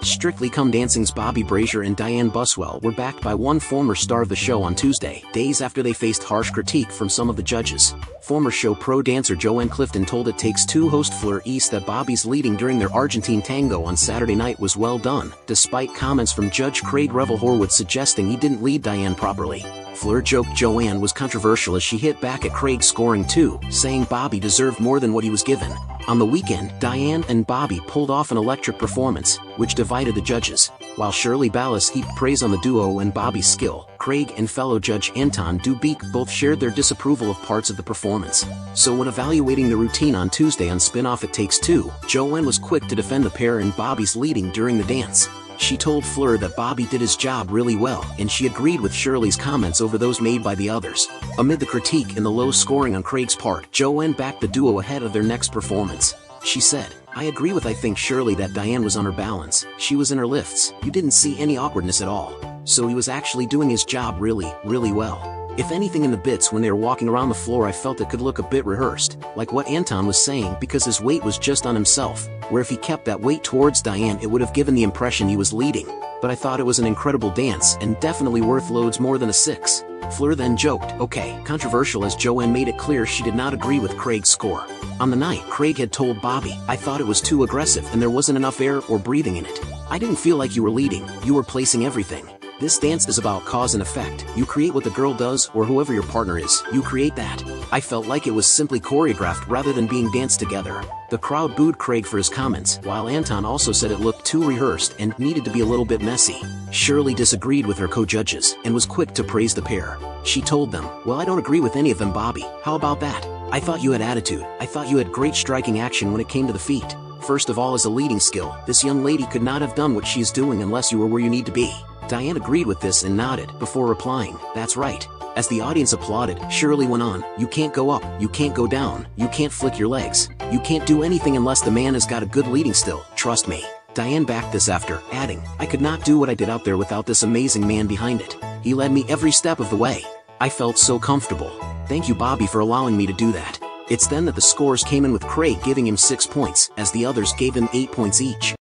Strictly Come Dancing's Bobby Brazier and Dianne Buswell were backed by one former star of the show on Tuesday, days after they faced harsh critique from some of the judges. Former show pro dancer Joanne Clifton told It Takes Two host Fleur East that Bobby's leading during their Argentine tango on Saturday night was well done, despite comments from Judge Craig Revel Horwood suggesting he didn't lead Dianne properly. Fleur joked Joanne was controversial as she hit back at Craig's scoring too, saying Bobby deserved more than what he was given. On the weekend, Dianne and Bobby pulled off an electric performance, which divided the judges. While Shirley Ballas heaped praise on the duo and Bobby's skill, Craig and fellow judge Anton Dubik both shared their disapproval of parts of the performance. So when evaluating the routine on Tuesday on spin-off It Takes Two, Joanne was quick to defend the pair and Bobby's leading during the dance. She told Fleur that Bobby did his job really well, and she agreed with Shirley's comments over those made by the others. Amid the critique and the low scoring on Craig's part, Joanne backed the duo ahead of their next performance. She said, "I agree with Shirley that Dianne was on her balance. She was in her lifts. You didn't see any awkwardness at all. So he was actually doing his job really well. If anything in the bits when they were walking around the floor I felt it could look a bit rehearsed, like what Anton was saying, because his weight was just on himself, where if he kept that weight towards Dianne it would have given the impression he was leading. But I thought it was an incredible dance and definitely worth loads more than a 6. Fleur then joked, okay, controversial, as Joanne made it clear she did not agree with Craig's score. On the night, Craig had told Bobby, "I thought it was too aggressive and there wasn't enough air or breathing in it. I didn't feel like you were leading, you were placing everything. This dance is about cause and effect. You create what the girl does, or whoever your partner is, you create that. I felt like it was simply choreographed rather than being danced together." The crowd booed Craig for his comments, while Anton also said it looked too rehearsed and needed to be a little bit messy. Shirley disagreed with her co-judges, and was quick to praise the pair. She told them, "Well, I don't agree with any of them, Bobby. How about that? I thought you had attitude. I thought you had great striking action when it came to the feet. First of all, as a leading skill, this young lady could not have done what she is doing unless you were where you need to be." Dianne agreed with this and nodded, before replying, "That's right." As the audience applauded, Shirley went on, "You can't go up, you can't go down, you can't flick your legs. You can't do anything unless the man has got a good leading still, trust me." Dianne backed this after, adding, "I could not do what I did out there without this amazing man behind it. He led me every step of the way. I felt so comfortable. Thank you, Bobby, for allowing me to do that." It's then that the scores came in with Craig giving him 6 points, as the others gave him 8 points each.